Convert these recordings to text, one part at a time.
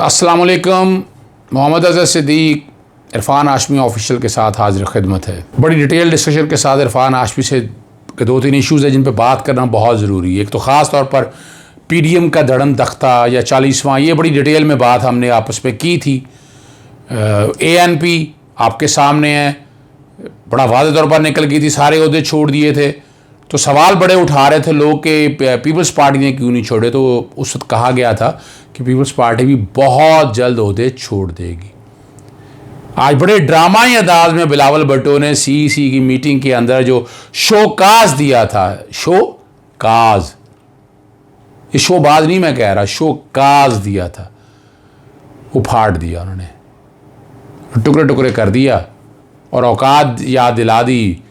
अस्सलाम वालेकुम। मोहम्मद अज़हर सिद्दीक इरफान हाशमी ऑफिशियल के साथ हाजिर खिदमत है। बड़ी डिटेल डिस्कशन के साथ इरफान हाशमी से के 2-3 इश्यूज़ हैं जिन पर बात करना बहुत ज़रूरी है। एक तो ख़ास तौर पर पीडीएम का धड़म तख्ता या 40वां, ये बड़ी डिटेल में बात हमने आपस में की थी। एएनपी आपके सामने है, बड़ा वाज़ेह तौर पर निकल गई थी, सारे ओहदे छोड़ दिए थे। तो सवाल बड़े उठा रहे थे लोग कि पीपल्स पार्टी ने क्यों नहीं छोड़े। तो उस वक्त कहा गया था कि पीपल्स पार्टी भी बहुत जल्द ओहदे छोड़ देगी। आज बड़े ड्रामाई अंदाज में बिलावल भुट्टो ने सीईसी की मीटिंग के अंदर जो शोकाज दिया था, शोकाज, ये शोबाज नहीं मैं कह रहा, शोकाज दिया था, वो फाड़ दिया उन्होंने, टुकड़े टुकड़े कर दिया और औकात याद दिला दी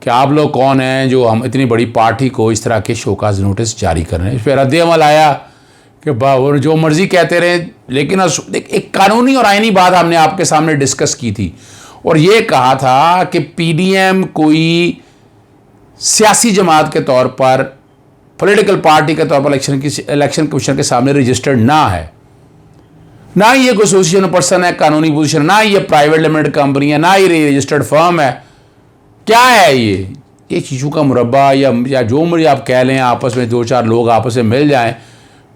कि आप लोग कौन हैं जो हम इतनी बड़ी पार्टी को इस तरह के शोकाज नोटिस जारी कर रहे हैं। इस पर रद्द अमल आया कि जो मर्जी कहते रहे, लेकिन एक कानूनी और आईनी बात हमने आपके सामने डिस्कस की थी और ये कहा था कि पीडीएम कोई सियासी जमात के तौर पर, पॉलिटिकल पार्टी के तौर पर इलेक्शन कमीशन के सामने रजिस्टर्ड ना है, ना ही ये कोई एसोसिएशन पर्सन है, कानूनी पोजीशन, ना ही ये प्राइवेट लिमिटेड कंपनी है, ना ही रजिस्टर्ड फर्म है। क्या है ये चीज़ों का मुरब्बा या जो मर्जी आप कह लें, आपस में 2-4 लोग आपस में मिल जाएं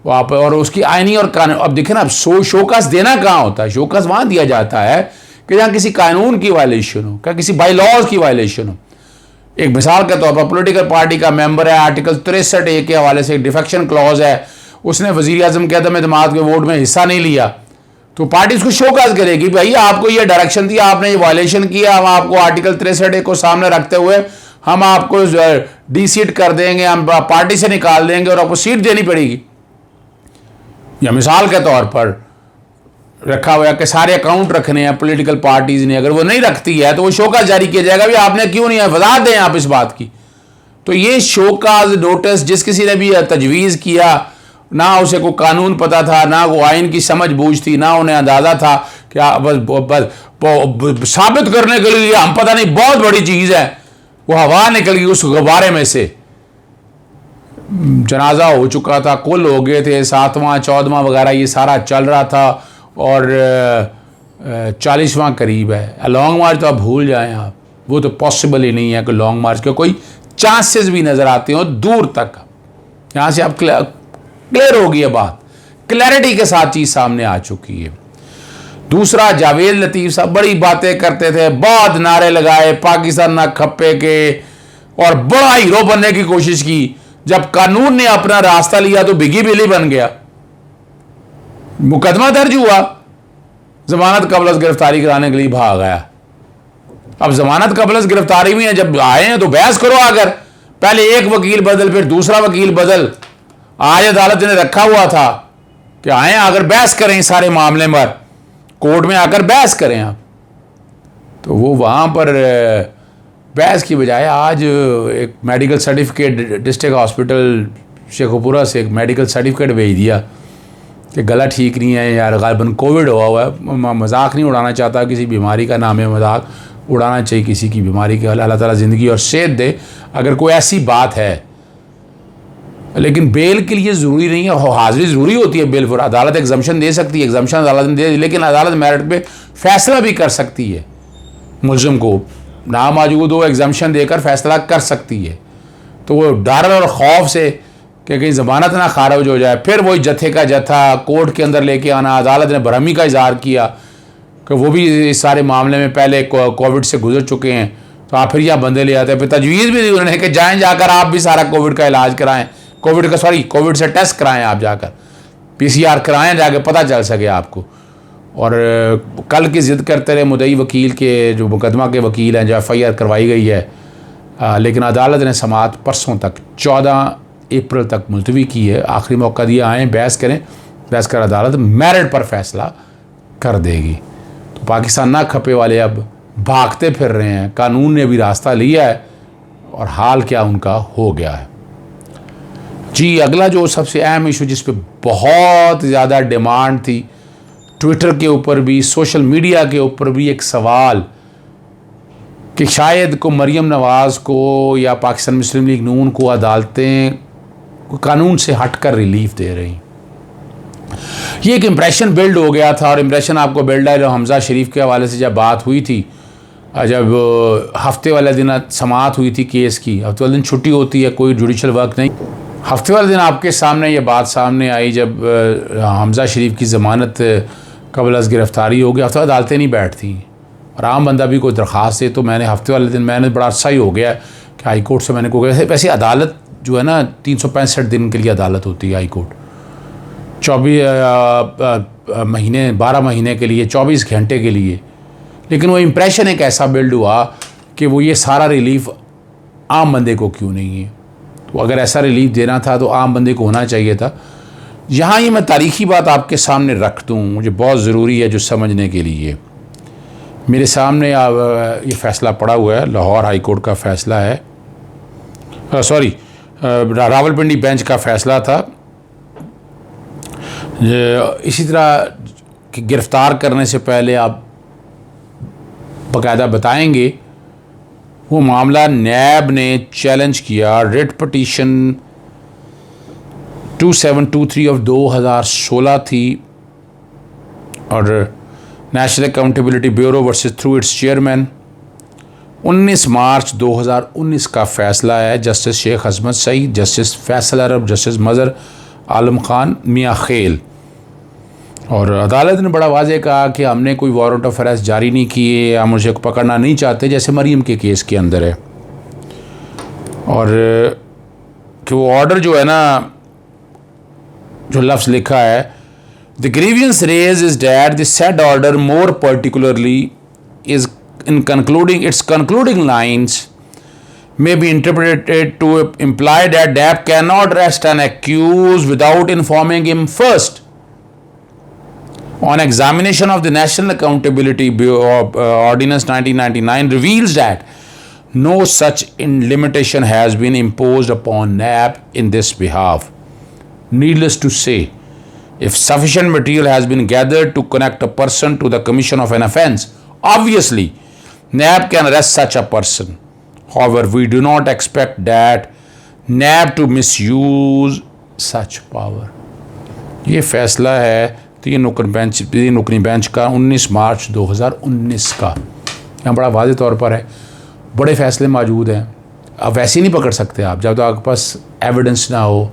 वहाँ पर, और उसकी आईनी और कानून। अब देखें ना, अब शोकास देना कहाँ होता है? शोकास वहाँ दिया जाता है कि जहाँ किसी कानून की वायलेशन हो, क्या किसी बाई लॉज की वायलेशन हो। एक मिसाल के तौर पर पॉलिटिकल पार्टी का मेंबर है, आर्टिकल 63A के हवाले से एक डिफेक्शन क्लॉज है, उसने वज़ीर आज़म के अदम एतमाद के वोट में हिस्सा नहीं लिया, तो पार्टी उसको शोकास करेगी, भाई आपको ये डायरेक्शन दिया, आपने ये वायलेशन किया, हम आपको आर्टिकल 63A को सामने रखते हुए हम आपको डी सीट कर देंगे, हम पार्टी से निकाल देंगे और आपको सीट देनी पड़ेगी। या मिसाल के तौर पर रखा हुआ कि सारे अकाउंट रखने हैं पॉलिटिकल पार्टीज ने, अगर वो नहीं रखती है तो वो शोकास जारी किया जाएगा, भी आपने क्यों नहीं है, वजाहत दें आप इस बात की। तो ये शोकास नोटिस जिस किसी ने भी तजवीज़ किया, ना उसे कोई कानून पता था, ना वो आइन की समझ बूझ थी, ना उन्हें अंदाज़ा था कि बस साबित करने के लिए हम पता नहीं बहुत बड़ी चीज़ है, वो हवा निकल गई उस गुब्बारे में से। जनाजा हो चुका था, कुल हो गए थे 7वां 14वां वगैरह, ये सारा चल रहा था और 40वां करीब है। लॉन्ग मार्च तो आप भूल जाएं, आप वो तो पॉसिबल ही नहीं है कि लॉन्ग मार्च के कोई चांसेस भी नज़र आते हो दूर तक। यहाँ से आप क्लियर हो गई है बात, क्लैरिटी के साथ चीज़ सामने आ चुकी है। दूसरा, जावेद लतीफ़ साहब बड़ी बातें करते थे, बहुत नारे लगाए पाकिस्तान ना खप्पे के, और बड़ा हीरो बनने की कोशिश की। जब कानून ने अपना रास्ता लिया तो बिगी बिली बन गया, मुकदमा दर्ज हुआ, जमानत कबल गिरफ्तारी कराने के लिए भाग आया। अब जमानत कबल गिरफ्तारी में जब आए हैं तो बहस करो, अगर पहले एक वकील बदल फिर दूसरा वकील बदल। आज अदालत ने रखा हुआ था कि आए अगर बहस करें सारे मामले पर, कोर्ट में आकर बहस करें आप, तो वो वहाँ पर बहस की बजाय आज एक medical certificate district hospital Sheikhupura से एक मेडिकल सर्टिफिकेट भेज दिया कि गला ठीक नहीं है यार, गालिबन कोविड हुआ है। मजाक नहीं उड़ाना चाहता, किसी बीमारी का नाम है, मजाक उड़ाना चाहिए किसी की बीमारी के। अल्लाह ताला ज़िंदगी और सेहत दे अगर कोई ऐसी बात है, लेकिन बेल के लिए ज़रूरी नहीं है, हाजिरी ज़रूरी होती है बेल पर। अदालत एग्जम्पशन दे सकती है, एग्जम्पशन अदालत ने दे दी, लेकिन अदालत मेरिट पे फैसला भी कर सकती है, मुल्ज़िम को नामौजूद हो एग्जम्पशन देकर फैसला कर सकती है। तो वो डर और खौफ से कि कहीं ज़मानत ना खारिज हो जाए, फिर वही जत्थे का जत्था कोर्ट के अंदर लेके आना। अदालत ने भरहमी का इजहार किया कि वो भी इस सारे मामले में पहले कोविड से गुजर चुके हैं, तो आप फिर यहाँ बंदे ले आते हैं। फिर तजवीज़ भी दी उन्होंने कि जाएँ जाकर आप भी सारा कोविड का इलाज कराएँ, कोविड से टेस्ट कराएं, आप जाकर PCR कराएं, जाके पता चल सके आपको। और कल की ज़िद करते रहे मुद्दई वकील के, जो मुकदमा के वकील हैं, जो FIR करवाई गई है, लेकिन अदालत ने समाअत परसों तक 14 अप्रैल तक मुलतवी की है। आखिरी मौका दिया, आएँ बहस करें, बहस कर अदालत मेरिट पर फैसला कर देगी। तो पाकिस्तान ना खपे वाले अब भागते फिर रहे हैं, कानून ने भी रास्ता लिया है और हाल क्या उनका हो गया है। जी, अगला जो सबसे अहम इशू जिस पे बहुत ज़्यादा डिमांड थी, ट्विटर के ऊपर भी, सोशल मीडिया के ऊपर भी, एक सवाल कि शायद को मरियम नवाज़ को या पाकिस्तान मुस्लिम लीग नून को अदालतें कानून से हटकर रिलीफ दे रही। ये एक इम्प्रेशन बिल्ड हो गया था, और इम्प्रेशन आपको बिल्ड है। हमज़ा शरीफ के हवाले से जब बात हुई थी, जब हफ्ते वाले दिन समाअत हुई थी केस की, हफ्ते वाले दिन छुट्टी होती है, कोई जुडिशल वर्क नहीं, हफ्ते वाले दिन आपके सामने ये बात सामने आई जब हमज़ा शरीफ की ज़मानत कबल अज़ गिरफ़्तारी हो गई। हफ्ते अदालतें नहीं बैठती, और आम बंदा भी कोई दरख्वास्त दे तो मैंने हफ्ते वाले दिन, मैंने बड़ा अर्सा ही हो गया कि हाई कोर्ट से मैंने को वैसे अदालत जो है ना 365 दिन के लिए अदालत होती है हाई कोर्ट, 24 महीने 12 महीने के लिए, 24 घंटे के लिए। लेकिन वो इम्प्रेशन एक ऐसा बिल्ड हुआ कि वो ये सारा रिलीफ आम बंदे को क्यों नहीं है। तो अगर ऐसा रिलीफ देना था तो आम बंदे को होना चाहिए था। यहाँ ये मैं तारीख़ी बात आपके सामने रख दूँ, मुझे बहुत ज़रूरी है जो समझने के लिए। मेरे सामने ये फ़ैसला पड़ा हुआ है, लाहौर हाई कोर्ट का फ़ैसला है, सॉरी रावलपिंडी बेंच का फ़ैसला था। इसी तरह कि गिरफ़्तार करने से पहले आप बाकायदा बताएंगे, वो मामला नैब ने चैलेंज किया। रिट पटिशन 2723 ऑफ 2016 थी, और national accountability bureau versus through it's chairman. 19 मार्च 2019 का फ़ैसला है। जस्टिस शेख अजमत सईद, जस्टिस फैसल अरब, जस्टिस मज़हर आलम ख़ान मियाँ खेल। और अदालत ने बड़ा वाज़ेह कहा कि हमने कोई वारंट ऑफ अरेस्ट जारी नहीं किए, हम उसे पकड़ना नहीं चाहते, जैसे मरीम के केस के अंदर है। और कि वो ऑर्डर जो है ना, जो लफ्ज़ लिखा है, the grievance raised is that the said order more particularly is in concluding its concluding lines may be interpreted to imply that NAB cannot arrest an accused without informing him first. On examination of the National Accountability Ordinance 1999 reveals that no such limitation has been imposed upon NAB in this behalf. Needless to say, if sufficient material has been gathered to connect a person to the commission of an offence, obviously NAB can arrest such a person. However, we do not expect that NAB to misuse such power. ये फैसला है तीन नुकनी bench का 19 मार्च 2019 का। यहाँ बड़ा वाज़ेह तौर पर है, बड़े फ़ैसले मौजूद हैं। अब वैसे ही नहीं पकड़ सकते आप जब तक आपके पास एविडेंस ना हो,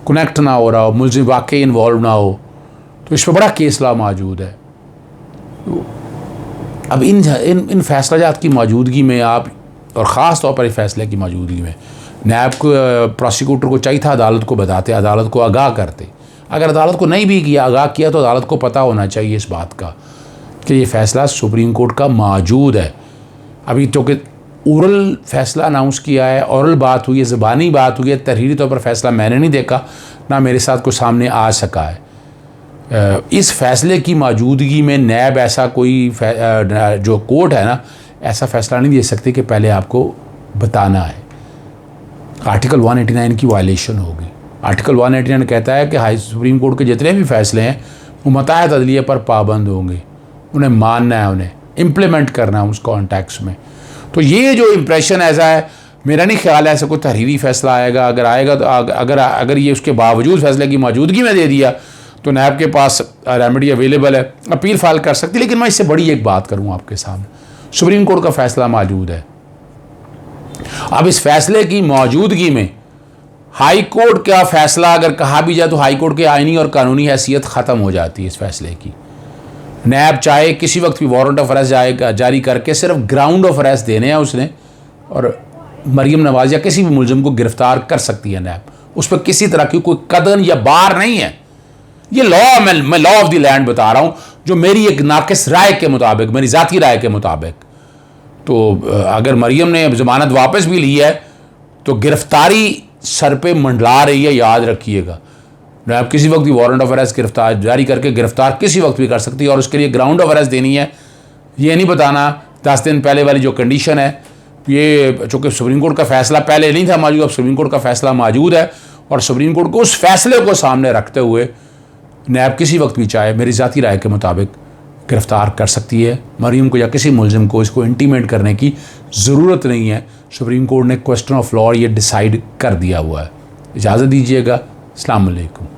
कनेक्ट ना हो रहा हो, मुलजिम वाकई इन्वॉल्व ना हो। तो इस पर बड़ा केस लॉ मौजूद है। अब इन फैसलाजात की मौजूदगी में आप, और ख़ास तौर पर इस फैसले की मौजूदगी में, नैब को प्रोसिक्यूटर को चाहिए था अदालत को बताते, अदालत को आगाह करते। अगर अदालत को नहीं भी किया, आगाह किया, तो अदालत को पता होना चाहिए इस बात का कि ये फ़ैसला सुप्रीम कोर्ट का मौजूद है। अभी तो कि ओरल फैसला अनाउंस किया है, ओरल बात हुई है, ज़बानी बात हुई है, तहरीरी तौर पर फैसला मैंने नहीं देखा, ना मेरे साथ कोई सामने आ सका है। इस फैसले की मौजूदगी में नैब ऐसा कोई जो कोर्ट है ना, ऐसा फ़ैसला नहीं दे सकते कि पहले आपको बताना है। आर्टिकल 189 की वायलेशन होगी। आर्टिकल 189 कहता है कि हाई सुप्रीम कोर्ट के जितने भी फ़ैसले हैं वो मताहत अदलिया पर पाबंद होंगे, उन्हें मानना है, उन्हें इम्प्लीमेंट करना है उस कॉन्टेक्स्ट में। तो ये जो इम्प्रेशन ऐसा है, मेरा नहीं ख्याल है ऐसा कोई तहरीरी फ़ैसला आएगा। अगर आएगा तो अगर ये उसके बावजूद फ़ैसले की मौजूदगी में दे दिया तो नैब के पास रेमेडी अवेलेबल है, अपील फाइल कर सकती। लेकिन मैं इससे बड़ी एक बात करूँ आपके सामने, सुप्रीम कोर्ट का फ़ैसला मौजूद है। अब इस फैसले की मौजूदगी में हाई कोर्ट का फ़ैसला अगर कहा भी जाए तो हाई कोर्ट की आइनी और कानूनी हैसियत ख़त्म हो जाती है इस फैसले की। नैब चाहे किसी वक्त भी वारंट ऑफ अरेस्ट जारी करके सिर्फ ग्राउंड ऑफ अरेस्ट देने हैं उसने, और मरीम नवाज या किसी भी मुलजिम को गिरफ़्तार कर सकती है नैब। उस पर किसी तरह की कोई कदन या बार नहीं है। ये लॉ, मैं लॉ ऑफ द लैंड बता रहा हूँ, जो मेरी एक नाकिस राय के मुताबिक, मेरी ज़ाती राय के मुताबिक, तो अगर मरीम ने ज़मानत वापस भी ली है तो गिरफ़्तारी सर पे मंडला रही है, याद रखिएगा। नैब किसी वक्त भी वारंट ऑफ अरेस्ट गिरफ्तार जारी करके गिरफ़्तार किसी वक्त भी कर सकती है, और उसके लिए ग्राउंड ऑफ अरेस्ट देनी है। ये नहीं बताना 10 दिन पहले वाली जो कंडीशन है, ये चूँकि सुप्रीम कोर्ट का फ़ैसला पहले नहीं था मौजूद, अब सुप्रीम कोर्ट का फ़ैसला मौजूद है, और सुप्रीम कोर्ट को उस फैसले को सामने रखते हुए नैब किसी वक्त भी चाहे, मेरी ज़ाती राय के मुताबिक, गिरफ़्तार कर सकती है मरीम को या किसी मुलजिम को। इसको इंटीमेट करने की ज़रूरत नहीं है। सुप्रीम कोर्ट ने क्वेश्चन ऑफ लॉ ये डिसाइड कर दिया हुआ है। इजाज़त दीजिएगा। अस्सलाम वालेकुम।